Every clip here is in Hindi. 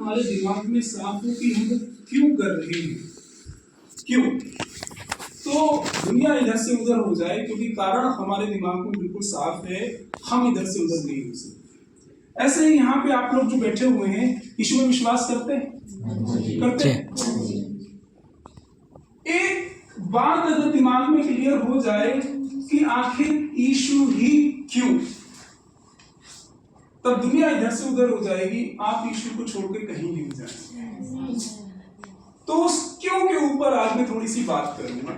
हमारे दिमाग में साफ हो कि हम क्यों कर रहे हैं, क्यों, तो दुनिया इधर से उधर हो जाए, क्योंकि कारण हमारे दिमाग में बिल्कुल साफ है, हम इधर से उधर नहीं हो सकते। ऐसे ही यहाँ पे आप लोग जो बैठे हुए हैं, यीशु में विश्वास करते हैं? एक बात अगर दिमाग में क्लियर हो जाए कि आखिर यीशु ही क्यों, तब दुनिया इधर से उधर हो जाएगी, आप यीशु को छोड़ के कहीं नहीं जाएंगे। तो उस क्यों के ऊपर आज मैं थोड़ी सी बात करूंगा।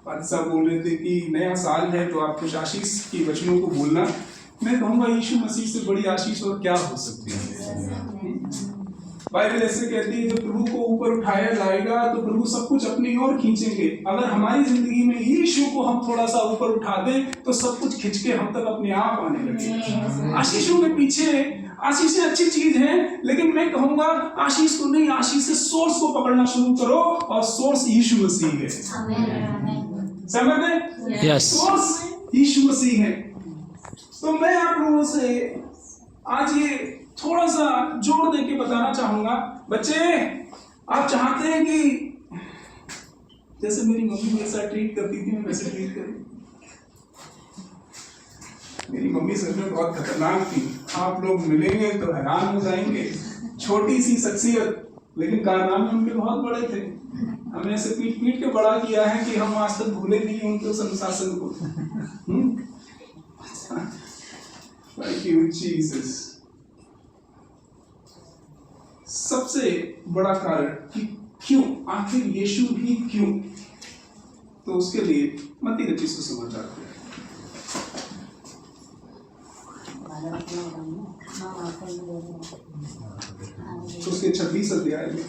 पादी साहब बोल रहे थे कि नया साल है तो आप कुछ आशीष की वचनों को बोलना। मैं कहूंगा यीशु मसीह से बड़ी आशीष और क्या हो सकती है। बाइबल ऐसे कहती है जब प्रभु को ऊपर उठाया जाएगा तो प्रभु सब कुछ अपनी ओर खींचेंगे। अगर हमारी जिंदगी में यीशु को हम थोड़ा सा ऊपर उठा दें तो सब कुछ खींच के हम तक अपने आप आने लगे। आशीषों के पीछे, आशीषें अच्छी चीज है, लेकिन मैं कहूंगा आशीष को नहीं, आशीष से सोर्स को पकड़ना शुरू करो, और सोर्स यीशु मसीह है। समझ में? यस, सोर्स यीशु मसीह है। तो मैं आप लोगों से आज ये थोड़ा सा जोर दे के बताना चाहूंगा। बच्चे, आप चाहते हैं कि जैसे मेरी मम्मी मेरे साथ ट्रीट करती थी मैं वैसे ट्रीट करूं? मेरी मम्मी सच में बहुत खतरनाक थी, आप लोग मिलेंगे तो हैरान हो जाएंगे। छोटी सी शख्सियत, लेकिन कारनामे उनके बहुत बड़े थे। हमें ऐसे पीट पीट के बड़ा किया है कि हम आज तक भूले नहीं उनके अनुशासन को। Thank you, Jesus. सबसे बड़ा कारण कि क्यों, आखिर यीशु ही क्यों, तो उसके लिए मत्ती रचित सुसमाचार है, तो उसके 26 अध्याय में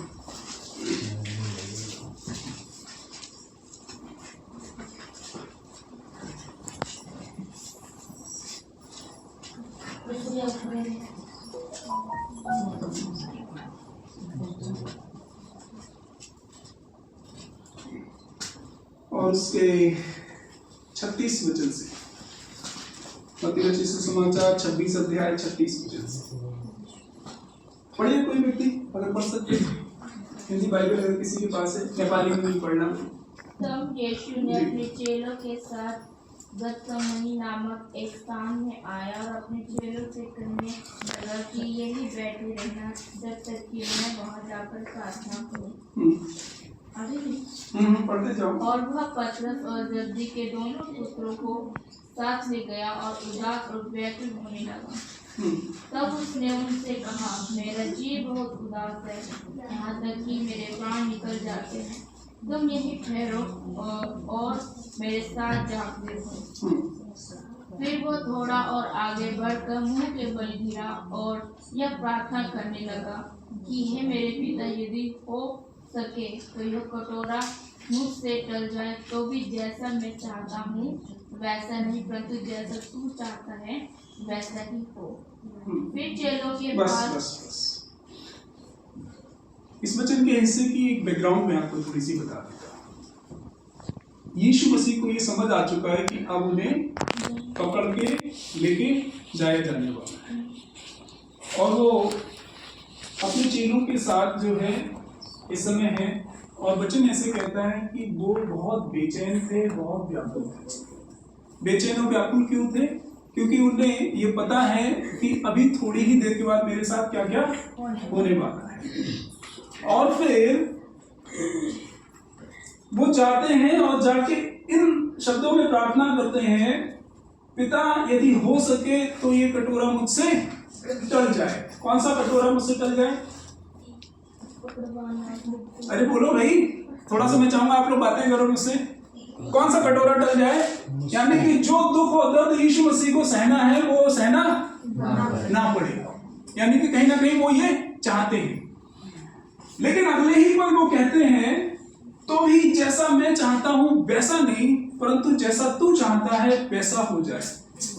और उसके 36 वचन से, मत्ती रचित सुसमाचार 26 अध्याय 36 वचन से पढ़िए। कोई व्यक्ति अगर पढ़ सकते, हिंदी बाइबल अगर किसी के पास है, नेपाली में नहीं पढ़ना। तब यीशु ने अपने चेलों के साथ गतसमनी नामक एक स्थान में आया और अपने चेलों से कहने लगा कि यही बैठे रहना जब तक कि मैं वहां जाकर प्रार्थना करूं। पढ़ते जाओ। और वह पतरस और जब्दी के दोनों पुत्रों को साथ ले गया और उदास और व्याकुल होने लगा। तब उसने उनसे कहा, मेरा जी बहुत उदास है, यहाँ तक कि मेरे प्राण निकल जाते हैं। तुम यहीं ठहरो और मेरे साथ जागते रहो। फिर वो थोड़ा और आगे बढ़कर मुंह के बल गिरा और यह प्रार्थना करने लगा कि हे मेरे पिता, यदि हो सके तो यह कटोरा मुझसे टल जाए, तो भी जैसा मैं चाहता हूँ वैसा नहीं, परंतु जैसा तू चाहता है वैसा ही हो। फिर चेलों के पास इस वचन के हिस्से की एक बैकग्राउंड में आपको थोड़ी सी बता देता हूँ। यीशु मसीह को ये समझ आ चुका है कि अब उन्हें पकड़ के लेके जाया जाने वाला है, और वो अपने चेलों के साथ जो है इस समय है, और वचन ऐसे कहता है कि वो बहुत बेचैन थे, बहुत व्याकुल थे। बेचैन और व्याकुल क्यों थे? क्योंकि उन्हें ये पता है कि अभी थोड़ी ही देर के बाद मेरे साथ क्या क्या होने वाला है। और फिर वो जाते हैं और जाके इन शब्दों में प्रार्थना करते हैं, पिता यदि हो सके तो ये कटोरा मुझसे टल जाए। कौन सा कटोरा मुझसे टल जाए? अरे बोलो भाई, थोड़ा सा मैं चाहूंगा आप लोग बातें करो मुझसे। कौन सा कटोरा टल जाए? यानी कि जो दुख और दर्द यीशु मसीह को सहना है वो सहना ना पड़े। यानी कि कहीं ना कहीं वो ये चाहते हैं, लेकिन अगले ही पल वो कहते हैं, तो भी जैसा मैं चाहता हूं वैसा नहीं, परंतु जैसा तू चाहता है वैसा हो जाए।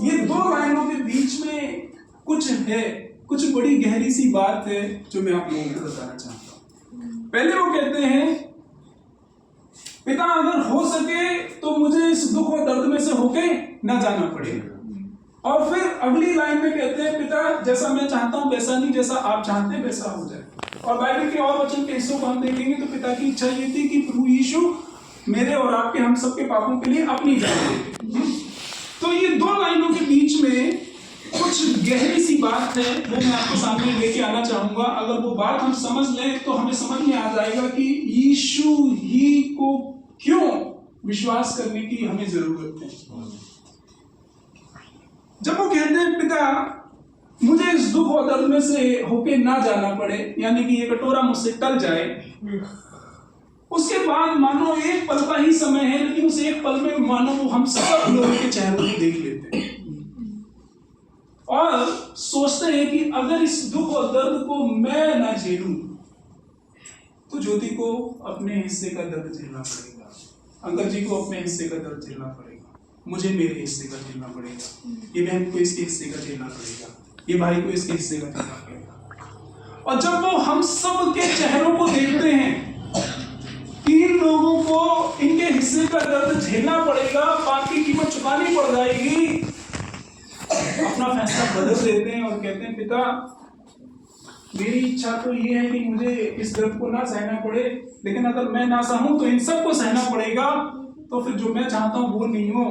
ये दो लाइनों के बीच में कुछ है, कुछ बड़ी गहरी सी बात है जो मैं आप लोगों को बताना चाहता हूं। पहले वो कहते हैं, पिता अगर हो सके तो मुझे इस दुख और दर्द में से होके ना जाना पड़ेगा। और फिर अगली लाइन में कहते हैं, पिता जैसा मैं चाहता हूं वैसा नहीं, जैसा आप चाहते हैं वैसा हो जाए। और बाइबल के और वचन के हिस्सों को हम देखेंगे तो पिता की इच्छा ये थी कि प्रभु यीशु मेरे और आपके, हम सबके पापों के लिए अपनी जान दे। तो ये दो लाइनों के बीच में कुछ गहरी सी बात है, वो मैं आपको सामने लेके आना चाहूंगा। अगर वो बात हम समझ लें तो हमें समझ में आ जाएगा कि यीशु ही को क्यों विश्वास करने की हमें जरूरत है। जब वो कहते हैं, पिता मुझे इस दुख और दर्द में से होके ना जाना पड़े, यानी कि ये कटोरा मुझसे टल जाए, उसके बाद मानो एक पल का ही समय है, लेकिन उस एक पल में मानो वो हम सब लोगों के चेहरों को देख लेते हैं और सोचते हैं कि अगर इस दुख और दर्द को मैं ना झेलूं तो ज्योति को अपने हिस्से का दर्द झेलना पड़ेगा, अंकल जी को अपने हिस्से का दर्द झेलना पड़ेगा, मुझे मेरे हिस्से का झेलना पड़ेगा, ये बहन को इसके हिस्से का झेलना पड़ेगा, ये भाई को इसके हिस्से का झेलना पड़ेगा। और जब वो हम सब के चेहरों को देखते हैं कि इन लोगों को इनके हिस्से का दर्द झेलना पड़ेगा, बाकी कीमत चुकानी पड़ जाएगी, अपना फैसला बदल देते हैं और कहते हैं, पिता मेरी इच्छा तो ये है कि मुझे इस दर्द को ना सहना पड़े, लेकिन अगर मैं ना सहूं तो इन सबको सहना पड़ेगा, तो फिर जो मैं चाहता हूं वो नहीं हो,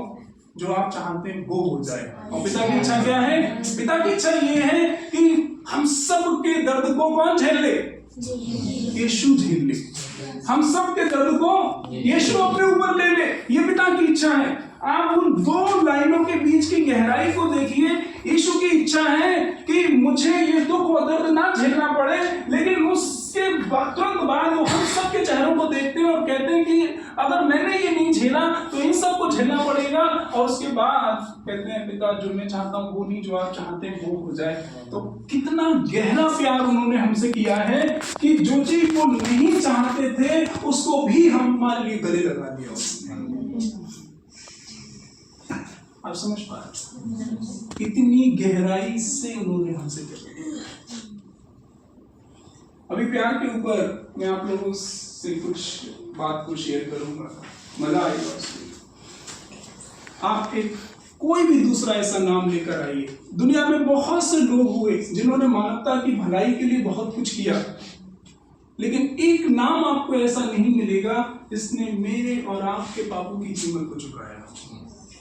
जो आप चाहते हैं वो हो जाए। और पिता की इच्छा क्या है? पिता की इच्छा ये है कि हम सब के दर्द को कौन झेल ले? यीशु झेल ले। हम सब के दर्द को यीशु अपने ऊपर ले ले, ये पिता की इच्छा है। आप उन दो लाइनों के बीच की गहराई को देखिए। यीशु की इच्छा है कि मुझे ये दुख और दर्द ना झेलना पड़े, लेकिन उसके तुरंत बाद वो हम सब के चेहरों को देखते हैं और कहते हैं कि अगर मैंने ये नहीं झेला तो इन सबको झेलना पड़ेगा। और उसके बाद कहते हैं, पिता जो मैं चाहता हूँ वो नहीं, जो आप चाहते हैं वो हो जाए। तो कितना गहरा प्यार उन्होंने हमसे किया है कि जो चीज वो नहीं चाहते थे उसको भी हमारे लिए गले लगा दिया। आप समझ पा रहे? कितनी गहराई से उन्होंने हमसे किया। अभी प्यार के ऊपर मैं आप लोगों से कुछ बात को शेयर करूंगा, मजा आएगा उसमें। आप एक कोई भी दूसरा ऐसा नाम लेकर आइए। दुनिया में बहुत से लोग हुए जिन्होंने मानवता की भलाई के लिए बहुत कुछ किया, लेकिन एक नाम आपको ऐसा नहीं मिलेगा जिसने मेरे और आपके पापों की कीमत को चुकाया।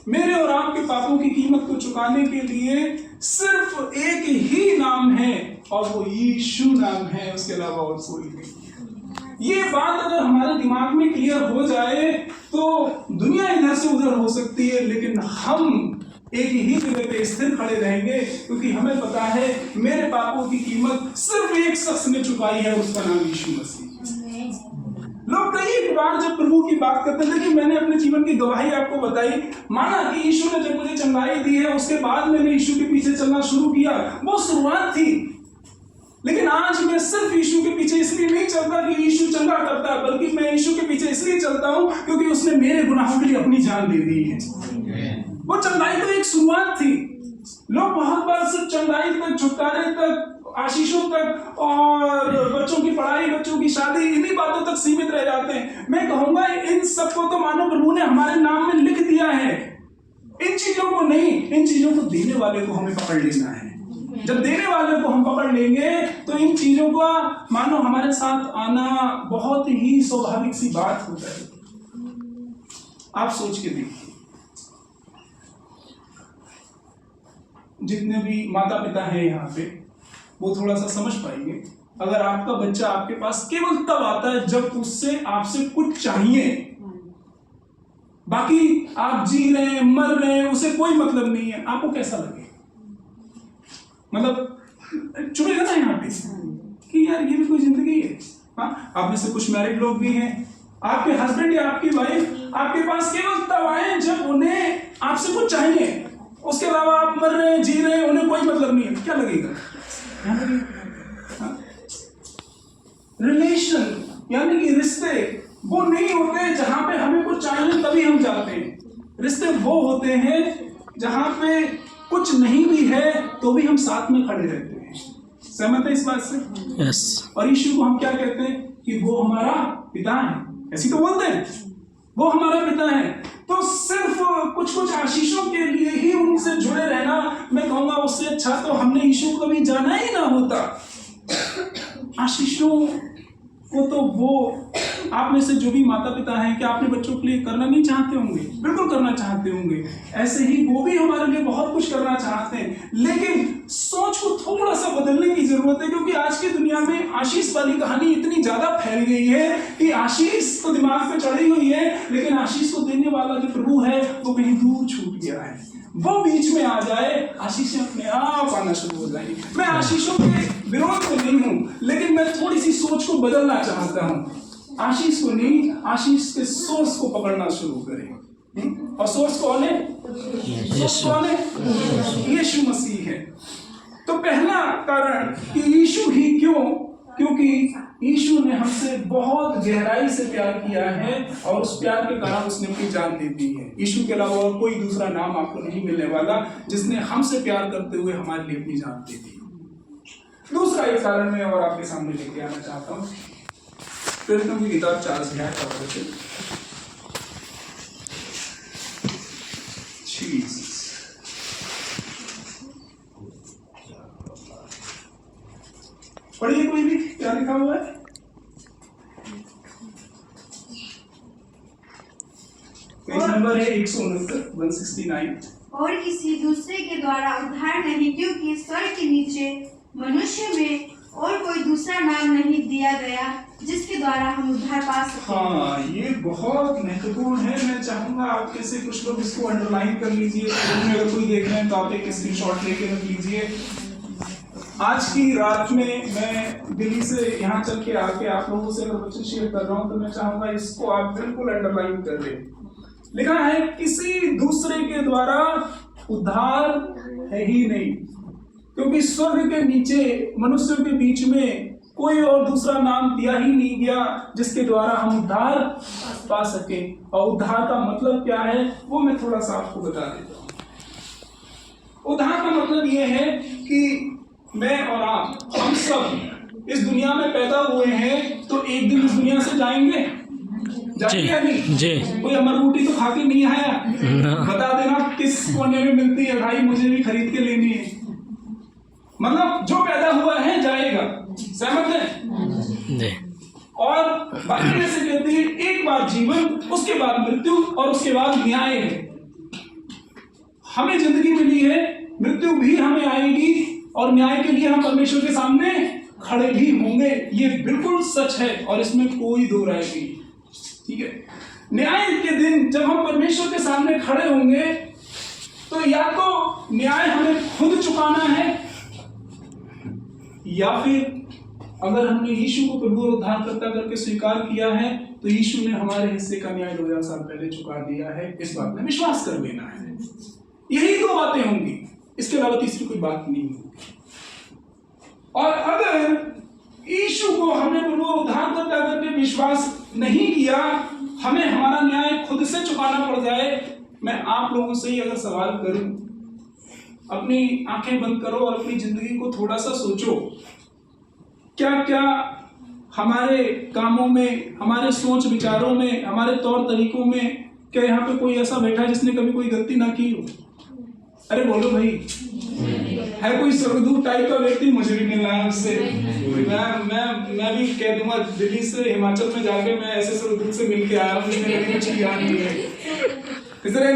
मेरे और आपके पापों की कीमत को चुकाने के लिए सिर्फ एक ही नाम है और वो यीशु नाम है, उसके अलावा और कोई नहीं। ये बात अगर हमारे दिमाग में क्लियर हो जाए तो दुनिया इधर से उधर हो सकती है, लेकिन हम एक ही जगह पे स्थिर खड़े रहेंगे, क्योंकि हमें पता है मेरे पापों की कीमत सिर्फ एक शख्स ने चुकाई है, उसका नाम यीशु मसीह। लोग कई बार जब प्रभु की बात करते थे कि मैंने अपने जीवन की गवाही आपको बताई, माना कि यीशु ने जब मुझे चंगाई दी है उसके बाद मैंने यीशु के पीछे चलना शुरू किया, वो शुरुआत थी। लेकिन आज मैं सिर्फ यीशु के पीछे इसलिए नहीं चलता कि यीशु चंगा करता है, बल्कि मैं यीशु के पीछे इसलिए चलता हूं क्योंकि उसने मेरे गुनाहों के लिए अपनी जान दे दी है। वो चंगाई तो एक शुरुआत थी। लोग बहुत बार सिर्फ चंगाई तक, छुटकारे तक, आशीषों तक और बच्चों की पढ़ाई, बच्चों की शादी, इन्हीं बातों तक सीमित रह जाते हैं। मैं कहूंगा इन सबको तो मानो प्रभु ने हमारे नाम में लिख दिया है, इन चीजों को नहीं। इन चीजों को देने वाले को हमें पकड़ लेना है। जब देने वाले को हम पकड़ लेंगे तो इन चीजों का मानो हमारे साथ आना बहुत ही स्वाभाविक सी बात हो जाएगी। आप सोच के देखिए, जितने भी माता पिता हैं यहाँ पे वो थोड़ा सा समझ पाएंगे। अगर आपका बच्चा आपके पास केवल तब आता है जब उससे आपसे कुछ चाहिए, बाकी आप जी रहे हैं, मर रहे हैं, उसे कोई मतलब नहीं है, आपको कैसा लगे? मतलब चुभेगा ना यहाँ पे कि यार ये भी कोई जिंदगी है। हाँ, आप में से कुछ मैरिड लोग भी हैं, आपके हस्बैंड या आपकी वाइफ आपके पास केवल तब आए जब उन्हें आपसे कुछ चाहिए, उसके अलावा आप मर रहे हैं, जी रहे हैं, उन्हें कोई मतलब नहीं है, क्या लगेगा? रिलेशन यानी कि रिश्ते वो नहीं होते जहां पे हमें कुछ चाहिए तभी हम जाते हैं। रिश्ते वो होते हैं जहां पे कुछ नहीं भी है तो भी हम साथ में खड़े रहते हैं। सहमत है इस बात से? यस। और यीशु को हम क्या कहते हैं कि वो हमारा पिता है, ऐसी तो बोलते हैं। वो हमारा पिता है। तो सिर्फ कुछ कुछ आशीषों के लिए ही उनसे जुड़े रहना, मैं कहूंगा उससे अच्छा तो हमने यीशु को कभी जाना ही ना होता। आशीषों को तो वो आप में से जो भी माता पिता हैं, क्या अपने बच्चों के लिए करना नहीं चाहते होंगे? बिल्कुल करना चाहते होंगे। ऐसे ही वो भी हमारे लिए बहुत कुछ करना चाहते हैं, लेकिन सोच को थोड़ा सा बदलने की जरूरत है, क्योंकि आज की दुनिया में आशीष वाली कहानी इतनी ज्यादा फैल गई है कि आशीष तो दिमाग पे चढ़ी हुई है, लेकिन आशीष को देने वाला जो प्रभु है वो कहीं दूर छूट गया है। वो बीच में आ जाए, आशीषें अपने आप आना शुरू हो जाएंगी। मैं आशीषों के विरोध में नहीं हूं, लेकिन मैं थोड़ी सी सोच को बदलना चाहता हूं। आशीष को नहीं, आशीष के सोर्स को पकड़ना शुरू करें। और सोर्स कौन है? सोर्स कौन है? यीशु मसीह है। तो पहला कारण कि यीशु ही क्यों? क्योंकि यीशु ने हमसे बहुत गहराई से प्यार किया है और उस प्यार के कारण उसने अपनी जान दे दी है। यीशु के अलावा और कोई दूसरा नाम आपको नहीं मिलने वाला जिसने हमसे प्यार करते हुए हमारे लिए अपनी जान दे दी। दूसरा एक कारण मैं और आपके सामने लेके आना चाहता हूँ, प्रेरितों की किताब 4 अध्याय का वचन 6। पढ़िए कोई भी, क्या लिखा हुआ है? पेज नंबर है 169। और किसी दूसरे के द्वारा उद्धार नहीं, क्योंकि स्वर्ग के नीचे मनुष्य में और कोई दूसरा नाम नहीं दिया गया जिसके द्वारा हम उद्धार पा सकें। हाँ, ये बहुत महत्वपूर्ण है। मैं चाहूंगा आपके से कुछ लोग इसको अंडरलाइन कर लीजिए। अगर कोई देख रहे हैं तो आप एक स्क्रीनशॉट लेके रख लीजिए। आज की रात में मैं दिल्ली से यहाँ चल के आके आप लोगों से अगर वचन शेयर कर रहा हूँ तो मैं चाहूंगा इसको आप बिल्कुल अंडरलाइन कर लें। लिखा है किसी दूसरे के द्वारा उद्धार है ही नहीं, क्योंकि स्वर्ग के नीचे मनुष्यों के बीच में कोई और दूसरा नाम दिया ही नहीं गया जिसके द्वारा हम उद्धार पा सके। और उद्धार का मतलब क्या है वो मैं थोड़ा सा आपको बता देता हूँ। उद्धार का मतलब ये है कि मैं और आप, हम सब इस दुनिया में पैदा हुए हैं तो एक दिन इस दुनिया से जाएंगे या नहीं? जी। कोई अमर रोटी तो खा के नहीं आया। बता देना किस कोने में मिलती है भाई, मुझे भी खरीद के लेनी है। मतलब जो पैदा हुआ है जाएगा, सहमत है? और बाइबल में से कहती है एक बार जीवन, उसके बाद मृत्यु और उसके बाद न्याय है। हमें जिंदगी मिली है, मृत्यु भी हमें आएगी और न्याय के लिए हम परमेश्वर के सामने खड़े भी होंगे। ये बिल्कुल सच है और इसमें कोई दो राय नहीं। ठीक है, न्याय के दिन जब हम परमेश्वर के सामने खड़े होंगे तो या तो न्याय हमें खुद चुकाना है, या फिर अगर हमने यीशु को प्रभु और उद्धारकर्ता करके स्वीकार किया है तो यीशु ने हमारे हिस्से का न्याय 2000 साल पहले चुका दिया है। इस बात में विश्वास कर लेना है। यही दो बातें होंगी, इसके अलावा तीसरी कोई बात नहीं होगी। और अगर यीशु को हमने प्रभु और उद्धारकर्ता करके विश्वास नहीं किया, हमें हमारा न्याय खुद से चुकाना पड़ जाए। मैं आप लोगों से ही अगर सवाल करूं, अपनी आंखें बंद करो और अपनी जिंदगी को थोड़ा सा सोचो। क्या क्या हमारे कामों में, हमारे सोच विचारों में, हमारे तौर तरीकों में, क्या यहाँ पे कोई ऐसा बैठा है जिसने कभी कोई गलती ना की हो? अरे बोलो भाई, है कोई स्वर्गदूत टाइप का व्यक्ति? मुझे भी मिलना है उससे। मैं भी कह दूंगा दिल्ली से हिमाचल में जाके मैं ऐसे स्वर्गदूत से मिल के आया हूँ जिसने कभी कुछ किया नहीं है। इस तरह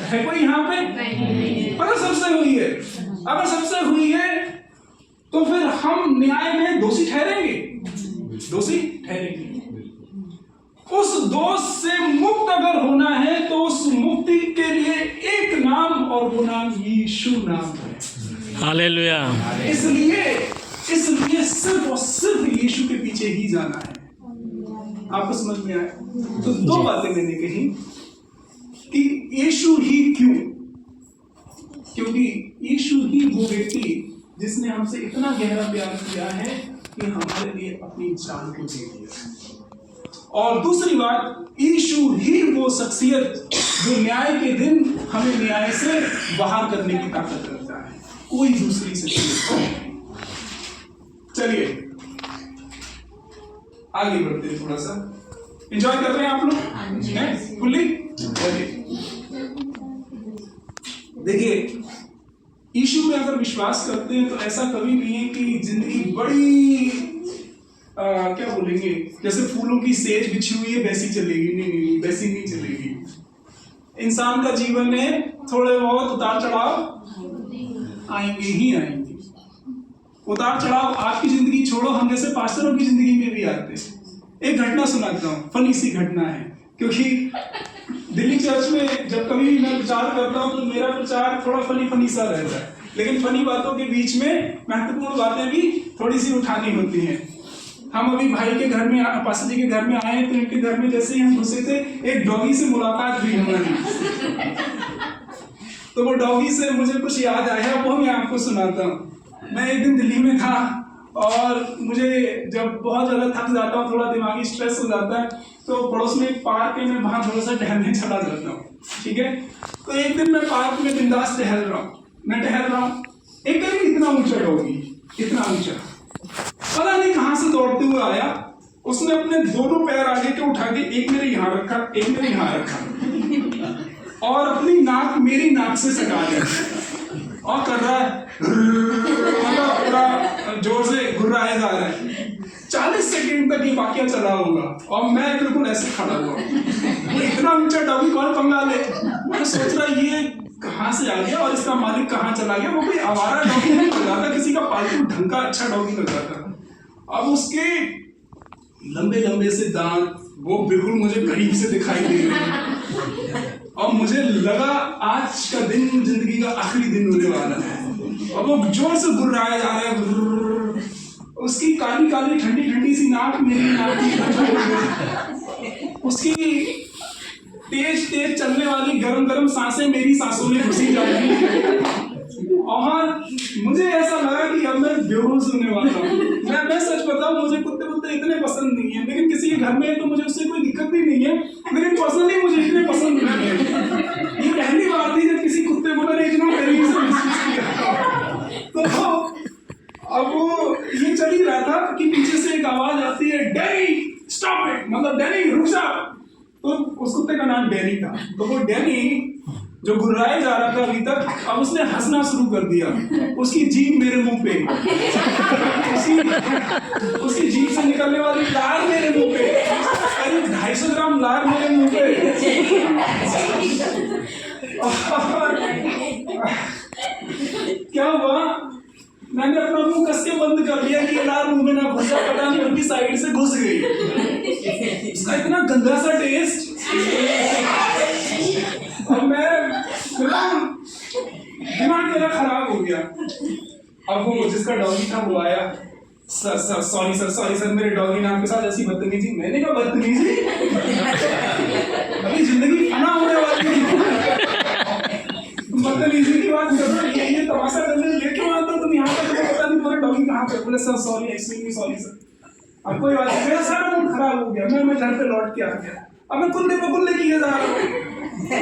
है कोई यहाँ पे? पर सबसे हुई है। अगर सबसे हुई है तो फिर हम न्याय में दोषी ठहरेंगे, दोषी ठहरेंगे। उस दोष से मुक्त अगर होना है तो उस मुक्ति के लिए एक नाम, और वो नाम यीशु नाम है। हालेलुया। इसलिए सिर्फ और सिर्फ यीशु के पीछे ही जाना है। आपको समझ में आया? तो दो बातें मैंने कही कि यीशु ही क्यों? क्योंकि यीशु ही वो व्यक्ति जिसने हमसे इतना गहरा प्यार किया है कि हमारे लिए अपनी जान को दे दिया। और दूसरी बात, यीशु ही वो शख्सियत जो न्याय के दिन हमें न्याय से बाहर करने की ताकत रखता है, कोई दूसरी शख्सियत नहीं। चलिए आगे बढ़ते हैं थोड़ा सा। एंजॉय कर रहे हैं आप लोग फुल्ली? देखिए, यीशु में अगर विश्वास करते हैं तो ऐसा कभी नहीं है कि जिंदगी बड़ी क्या बोलेंगे, जैसे फूलों की सेज बिछी हुई है वैसी चलेगी। नहीं, वैसी नहीं चलेगी। इंसान का जीवन में थोड़े बहुत उतार चढ़ाव आएंगे ही आएंगे। उतार चढ़ाव आपकी जिंदगी छोड़ो, हम जैसे पास्टरों की जिंदगी में भी आते हैं। एक घटना सुनाता हूँ, फनी सी घटना है, क्योंकि दिल्ली चर्च में जब कभी भी मैं प्रचार करता हूँ तो मेरा प्रचार थोड़ा फनी सा रहता है, लेकिन फनी बातों के बीच में महत्वपूर्ण बातें भी थोड़ी सी उठानी होती हैं। हम अभी भाई के घर में, पास्टर जी के घर में आए, तो इनके घर में जैसे ही हम घुसे थे, एक डॉगी से मुलाकात हुई हमारी। तो वो डॉगी से मुझे कुछ याद आया, वो मैं आपको सुनाता हूँ। मैं एक दिन दिल्ली में था और मुझे जब बहुत ज़्यादा थक जाता हूँ, थोड़ा दिमागी स्ट्रेस हो जाता है, तो पड़ोस में एक पार्क है, मैं वहाँ थोड़ा सा टहलने चला जाता हूँ। ठीक है, तो एक दिन मैं पार्क में बिंदास टहल रहा हूँ, एक करीब इतना ऊंचा डॉगी, इतना ऊंचा, पता नहीं कहाँ से दौड़ते हुए आया। उसने अपने दोनों पैर आगे के उठा के एक मेरे यहाँ रखा, एक मेरे यहाँ रखा, और अपनी नाक मेरी नाक से सटा दिया और कर रहा है, मतलब पूरा जोर से घुर्राया जा रहा है। 40 सेकंड तक ये वाकया चला होगा और मैं बिल्कुल ऐसे खड़ा हुआ। इतना ऊंचा डॉगी कौन पंगा ले? मैं सोच रहा ये कहाँ से आ गया और इसका मालिक कहाँ चला गया। वो कोई आवारा डॉगी नहीं लग रहा था, किसी का पालतू ढंग का अच्छा डॉगी लग रहा था। अब उसके लंबे लंबे से दांत वो बिल्कुल मुझे करीब से दिखाई दे रहे और मुझे लगा आज का दिन जिंदगी का आखिरी दिन होने वाला है। और वो जोर से गुर्राया जा रहा है, उसकी काली काली ठंडी ठंडी सी नाक मेरी नाक की, उसकी तेज तेज चलने वाली गरम गरम सांसें मेरी सांसों में घुसी जा रही और मुझे ऐसा लगा कि अब मैं बेहोश होने वाला हूँ। मैं सच बताऊं, मुझे कुत्ते इतने पसंद नहीं है, लेकिन किसी के घर में है तो मुझे उससे कोई दिक्कत भी नहीं है, लेकिन पर्सनली मुझे इतने पसंद नहीं है। ये पहली बार थी जब किसी कुत्ते को मैंने इतना करीब से महसूस किया। तो अब वो ये चल ही रहा था कि पीछे से एक आवाज आती है, डैनी स्टॉप इट, मतलब डैनी रुक जा। तो उस कुत्ते का नाम डैनी था। तो वो डैनी जो गुर्राए जा रहा था अभी तक, अब उसने हंसना शुरू कर दिया। उसकी जीभ मेरे मुंह पे, उसकी जीभ से निकलने वाली लार मेरे मुंह पे, करीब 250 ग्राम लार मेरे मुंह पे। क्या हुआ, मैंने अपना मुंह कस के बंद कर लिया कि लार मुंह में ना घुस जाए, पता नहीं उनकी साइड से घुस गई। इसका इतना गंदा सा टेस्ट, और मैं दिमाग मेरा खराब हो गया। अब वो जिसका डॉगी था वो आया, सॉरी सर मेरे डॉगी ने आपके साथ ऐसी बदतमीजी। मैंने कहा बदतमीजी? अभी जिंदगी फना होने वाली है, बदतमीजी की बात कर रहे हो, ये तमाशा करने ले क्यों आता तुम यहाँ पे? तुम्हें पता नहीं तुम्हारे डॉगी कहाँ पे? बोले sir sorry, extremely sorry sir. अब कोई बात नहीं, मेरा सारा मूड खराब हो गया। मैं घर पे लौट के आ गया। अब मैं कुल्ले पे कुल्ले किए जा रहा हूँ,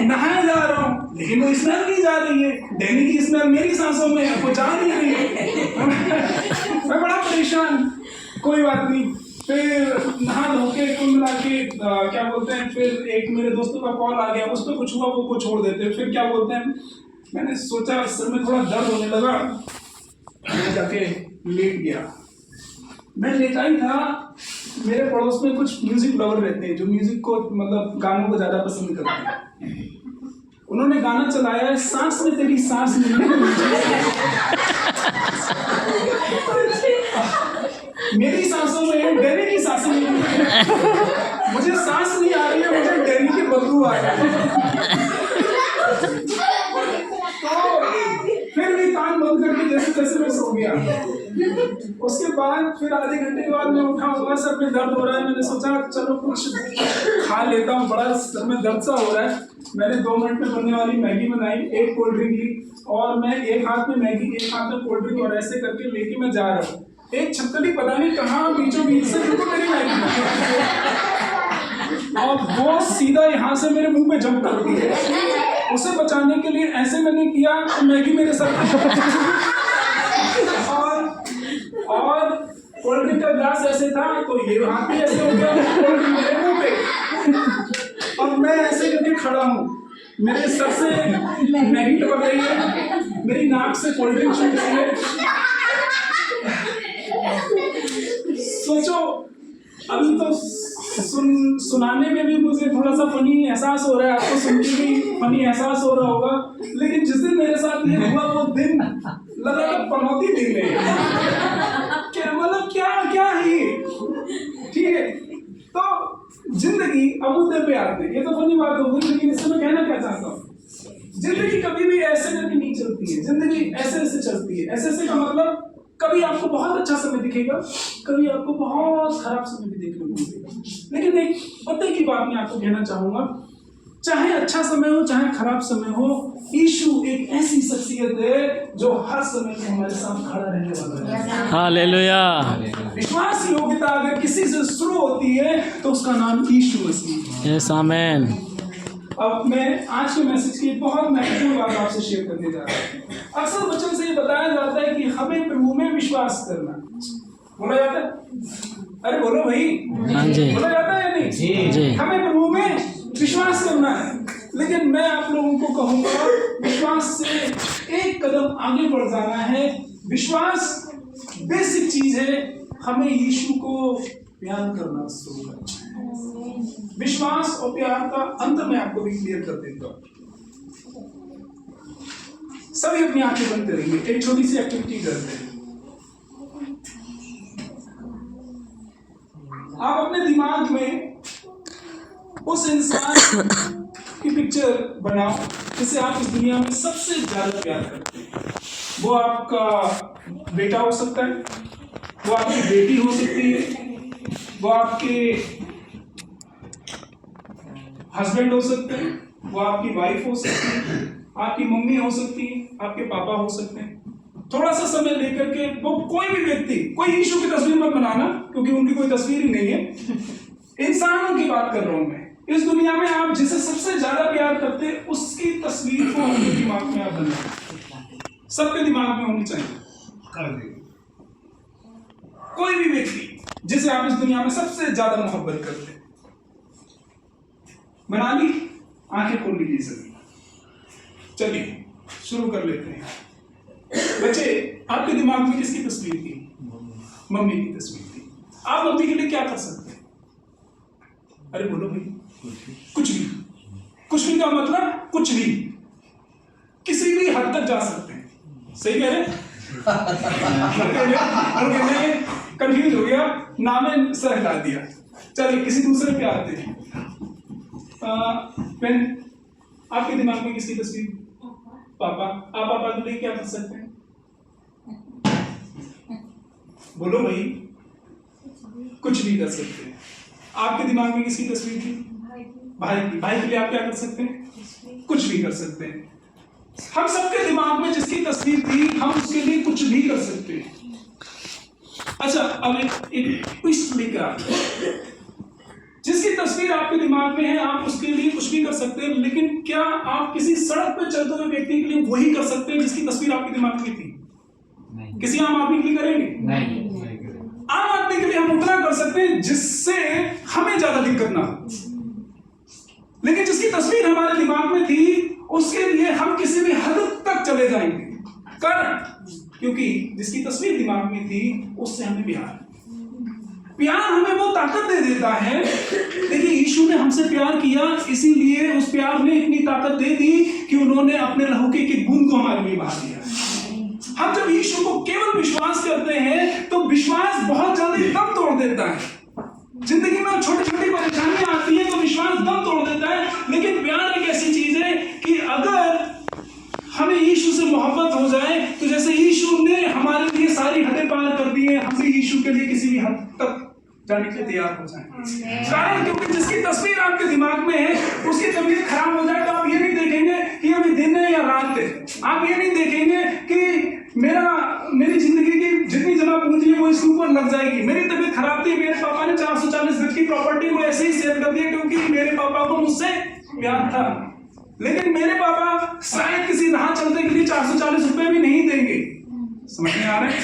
नहाया जा रहा हूँ, लेकिन वो स्मेल नहीं जा रही है। डैनी की स्मेल मेरी सांसों में है, वो जा नहीं रही है। मैं बड़ा परेशान। कोई बात नहीं, फिर नहा धो के कुल मिला के क्या बोलते हैं, फिर एक मेरे दोस्तों का कॉल आ गया, उस पर कुछ हुआ, वो को छोड़ देते। फिर क्या बोलते हैं, मैंने सोचा सर में थोड़ा दर्द होने लगा, मैं जाके लेट गया। मैं लेटा ही था, मेरे पड़ोस में कुछ म्यूजिक लवर रहते हैं जो म्यूजिक को, मतलब गानों को ज्यादा पसंद करते हैं। उन्होंने गाना चलाया है, सांस में तेरी सांस मिलने को मेरी सांसों में डैनी की सांसें नहीं, मुझे सांस नहीं आ रही है, मुझे डैनी की बदबू आ रही है। फिर भी कान बंद करके जैसे तैसे मैं सो गया। उसके बाद फिर आधे घंटे के बाद मैं उठा, होगा सर में दर्द हो रहा है। मैंने सोचा चलो कुछ खा लेता हूँ, बड़ा सर में दर्द सा हो रहा है। मैंने 2 मिनट में बनने वाली मैगी बनाई, एक कोल्ड ड्रिंक ली, और मैं एक हाथ में मैगी एक हाथ में कोल्ड ड्रिंक और ऐसे करके लेके मैं जा रहा हूँ। एक छपकली पता नहीं कहाँ बीचों बीच से बिल्कुल मेरी मैगी, और वो सीधा यहाँ से मेरे मुंह पे जंप कर दी। उसे बचाने के लिए ऐसे मैंने किया तो मैगी मेरे सर और कोल्ड ड्रिंक का ग्लास ऐसे था तो ये हाथ भी ऐसे हो गया, कोल्ड ड्रिंक मेरे मुंह पे। और मैं ऐसे करके खड़ा हूँ, मेरे सर से मैगी टपक रही है, मेरी नाक से कोल्ड ड्रिंक छूट रही है। सोचो, अभी तो सुनाने में भी मुझे थोड़ा सा फनी एहसास हो रहा है, आपको सुन के भी फनी एहसास हो रहा होगा, लेकिन जिस दिन मेरे साथ ये हुआ वो दिन लगा पनौती दिन है। क्या मतलब क्या है ये? ठीक है, तो जिंदगी अबूते पे आते, ये तो फनी बात हो गई, लेकिन इससे मैं कहना क्या चाहता हूँ, जिंदगी कभी भी ऐसे करके नहीं चलती है, जिंदगी ऐसे ऐसे चलती है। ऐसे ऐसे का मतलब कभी आपको बहुत अच्छा समय दिखेगा, कभी आपको बहुत खराब समय भी देखने को मिलेगा। लेकिन एक पते की बात मैं आपको कहना चाहूंगा, चाहे अच्छा समय हो चाहे खराब समय हो, यीशु एक ऐसी शख्सियत है जो हर समय में हमारे साथ खड़ा रहने वाला है। हालेलुया। विश्वास योग्यता अगर किसी से शुरू होती है तो उसका नाम यीशु मसीह है। Yes amen. अब मैं आज के मैसेज की बहुत महत्वपूर्ण बात आपसे शेयर करने जा रहा हूँ। अक्सर वचन से ये बताया जाता है कि हमें प्रभु में विश्वास करना। बोला जाता है? अरे बोलो भाई, हाँ जी। बोला जाता है या नहीं? जी। हमें प्रभु में विश्वास करना है, लेकिन मैं आप लोगों को कहूँगा विश्वास से एक कदम आगे बढ़ जाना है। विश्वास बेसिक चीज है, हमें यीशु को प्यार करना शुरू करना है। विश्वास और प्यार का अंतर मैं आपको भी क्लियर कर देता हूँ। सभी अपनी आंखें बंद करेंगे, एक छोटी सी एक्टिविटी करते हैं। आप अपने दिमाग में उस इंसान की पिक्चर बनाओ जिसे आप इस दुनिया में सबसे ज्यादा प्यार करते हैं। वो आपका बेटा हो सकता है, वो आपकी बेटी हो सकती है, वो आपके हस्बैंड हो सकते हैं, वो आपकी वाइफ हो सकती है, आपकी मम्मी हो सकती है, आपके पापा हो सकते हैं। थोड़ा सा समय लेकर के वो कोई भी व्यक्ति, कोई यीशु की तस्वीर मत बनाना क्योंकि उनकी कोई तस्वीर ही नहीं है। इंसानों की बात कर रहा हूं मैं। इस दुनिया में आप जिसे सबसे ज्यादा प्यार करते हैं उसकी तस्वीर को अपने दिमाग में आप बनाओ। सबके दिमाग में होनी चाहिए। कर देंगे कोई भी व्यक्ति जिसे आप इस दुनिया में सबसे ज्यादा मोहब्बत करते हैं, बना ली? आंखें खोल लीजिए सभी। चलिए शुरू कर लेते हैं। बच्चे, आपके दिमाग में किसकी तस्वीर थी? मम्मी की तस्वीर थी। आप मम्मी के लिए क्या कर सकते हैं? अरे बोलो भाई। कुछ भी। कुछ भी का मतलब कुछ भी, किसी भी हद तक जा सकते हैं। सही कह रहे? कंफ्यूज हो गया, नाम सर हटा दिया। चलिए किसी दूसरे पे आते हैं। आपके दिमाग में किसकी तस्वीर? पापा। आप पापा के लिए क्या कर सकते हैं? बोलो भाई। कुछ भी कर सकते हैं। आपके दिमाग में किसकी तस्वीर थी? भाई की। भाई के लिए आप क्या कर सकते हैं? कुछ भी कर सकते हैं। हम सबके दिमाग में जिसकी तस्वीर थी हम उसके लिए कुछ भी कर सकते हैं। अच्छा, अब एक ट्विस्ट लेकर आते हैं। जिसकी तस्वीर आपके दिमाग में है आप उसके लिए कुछ भी कर सकते हैं, लेकिन क्या आप किसी सड़क पर चलते हुए व्यक्ति के लिए वही कर सकते हैं जिसकी तस्वीर आपके दिमाग में थी? नहीं। किसी आम आदमी के लिए करेंगे? नहीं। आम आदमी के लिए हम उतना कर सकते हैं जिससे हमें ज्यादा दिक्कत ना हो, लेकिन जिसकी तस्वीर हमारे दिमाग में थी उसके लिए हम किसी भी हद तक चले जाएंगे। कारण क्योंकि जिसकी तस्वीर दिमाग में थी उससे हमें प्यार हमें वो ताकत दे देता है। देखिए, यीशु ने हमसे प्यार किया, इसीलिए उस प्यार ने इतनी ताकत दे दी कि उन्होंने अपने लहू की एक बूंद को हमारे लिए बहा दिया। हम जब यीशु को केवल विश्वास करते हैं तो विश्वास बहुत जल्दी दम तोड़ देता है। जिंदगी में छोटी छोटी परेशानियां आती हैं तो विश्वास दम तोड़ देता है, लेकिन प्यार एक ऐसी चीज है कि अगर हमें यीशु से मोहब्बत हो जाए तो जैसे यीशु ने हमारे लिए सारी हदें पार कर दी है, हम भी यीशु के लिए किसी भी हद तक जाने के लिए तैयार हो जाएंगे। कारण क्योंकि जिसकी तस्वीर आपके दिमाग में है उसकी तबीयत खराब हो जाए तो आप ये नहीं देखेंगे कि अभी दिन है या रात है। आप ये नहीं देखेंगे कि मेरी जिंदगी की जितनी जमा पूंजी है वो इसके ऊपर लग जाएगी। मेरी तबीयत खराब थी, मेरे पापा ने 440 गज की प्रॉपर्टी को ऐसे ही सेल कर दिया क्योंकि मेरे पापा को मुझसे प्यार था, लेकिन मेरे पापा शायद किसी राह चलते के लिए 440 रुपए भी नहीं देंगे। समझ में आ रहा है?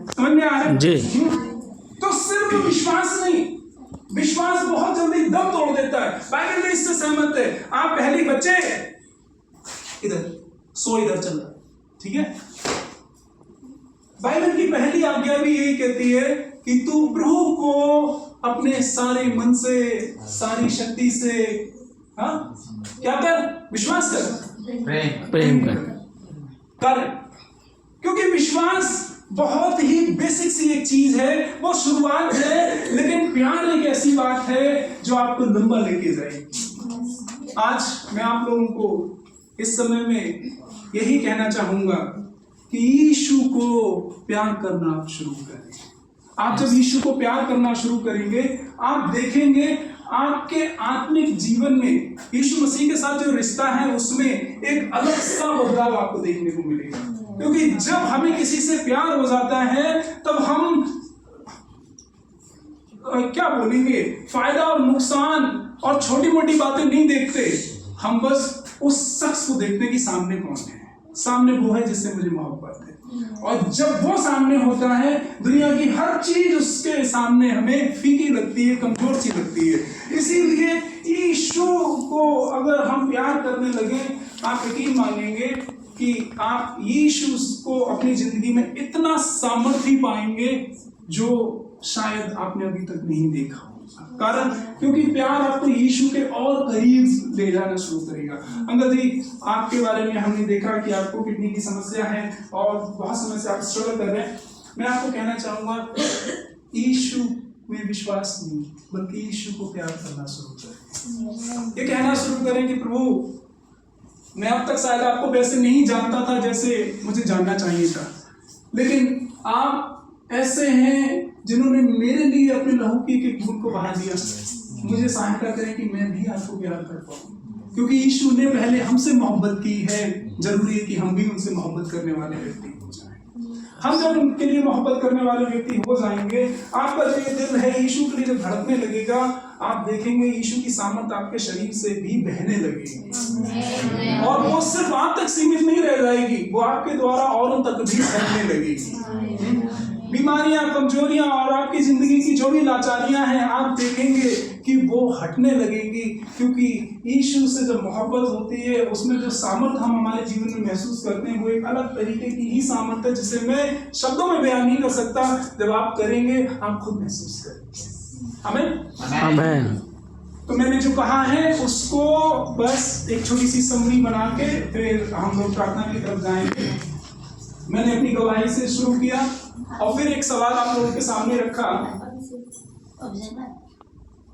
समझ में आ रहा है? तो सिर्फ विश्वास नहीं, विश्वास बहुत जल्दी दम तोड़ देता है। बाइबल में इससे सहमत है। आप पहली बच्चे इधर सो, इधर चल रहा, ठीक है। बाइबल की पहली आज्ञा भी यही कहती है कि तू प्रभु को अपने सारे मन से, सारी शक्ति से, हाँ, क्या कर, विश्वास कर, प्रेम कर। क्योंकि विश्वास बहुत ही बेसिक सी एक चीज है, वो शुरुआत है, लेकिन प्यार एक ऐसी बात है जो आपको लंबा लेके जाएगी। आज मैं आप लोगों को इस समय में यही कहना चाहूंगा कि यीशु को प्यार करना आप शुरू करें। आप जब यीशु को प्यार करना शुरू करेंगे, आप देखेंगे आपके आत्मिक जीवन में यीशु मसीह के साथ जो रिश्ता है उसमें एक अलग सा बदलाव आपको देखने को मिलेगा। क्योंकि जब हमें किसी से प्यार हो जाता है तब हम क्या बोलेंगे, फायदा और नुकसान और छोटी मोटी बातें नहीं देखते। हम बस उस शख्स को देखते कि सामने कौन है, सामने वो है जिससे मुझे मोहब्बत है। और जब वो सामने होता है, दुनिया की हर चीज उसके सामने हमें फीकी लगती है, कमजोर सी लगती है। इसीलिए यीशु को अगर हम प्यार करने लगे, आप यकीन मानेंगे कि आप यीशु को अपनी जिंदगी में इतना सामर्थ्य पाएंगे जो शायद आपने अभी तक नहीं देखा होगा। कारण क्योंकि प्यार आपको यीशु के और करीब ले जाना शुरू करेगा। अंगद जी, आपके बारे में हमने देखा कि आपको किडनी की समस्या है और बहुत समय से आप स्ट्रगल कर रहे हैं। मैं आपको कहना चाहूंगा, यीशु में विश्वास नहीं बल्कि यीशु को प्यार करना शुरू करें। ये कहना शुरू करें कि प्रभु, मैं अब तक शायद आपको वैसे नहीं जानता था जैसे मुझे जानना चाहिए था, लेकिन आप ऐसे हैं जिन्होंने मेरे लिए अपने लहू की एक बूंद को बहा दिया। मुझे सहायता करें कि मैं भी आपको प्यार कर पाऊं, क्योंकि यीशु ने पहले हमसे मोहब्बत की है। जरूरी है कि हम भी उनसे मोहब्बत करने वाले व्यक्ति हो जाएं। हम जब उनके लिए मोहब्बत करने वाले व्यक्ति हो जाएंगे, आपका जो ये दिल है यीशु के लिए जब धड़कने लगेगा, आप देखेंगे यीशु की सामर्थ आपके शरीर से भी बहने लगेगी। और वो सिर्फ आप तक सीमित नहीं रह जाएगी, वो आपके द्वारा औरों तक भी फैलने लगेगी। बीमारियां, कमजोरियां और आपकी जिंदगी की जो भी लाचारियां हैं, आप देखेंगे कि वो हटने लगेंगी। क्योंकि यीशु से जब मोहब्बत होती है, उसमें जो सामर्थ हम हमारे जीवन में महसूस करते हैं, वो एक अलग तरीके की ही सामर्थ है जिसे मैं शब्दों में बयान नहीं कर सकता। जब आप करेंगे, आप खुद महसूस करेंगे। आमीन। तो मैंने जो कहा है उसको बस एक छोटी सी समरी बना के फिर हम लोग प्रार्थना की तरफ जाएंगे। मैंने अपनी गवाही से शुरू किया और फिर एक सवाल आप लोगों के सामने रखा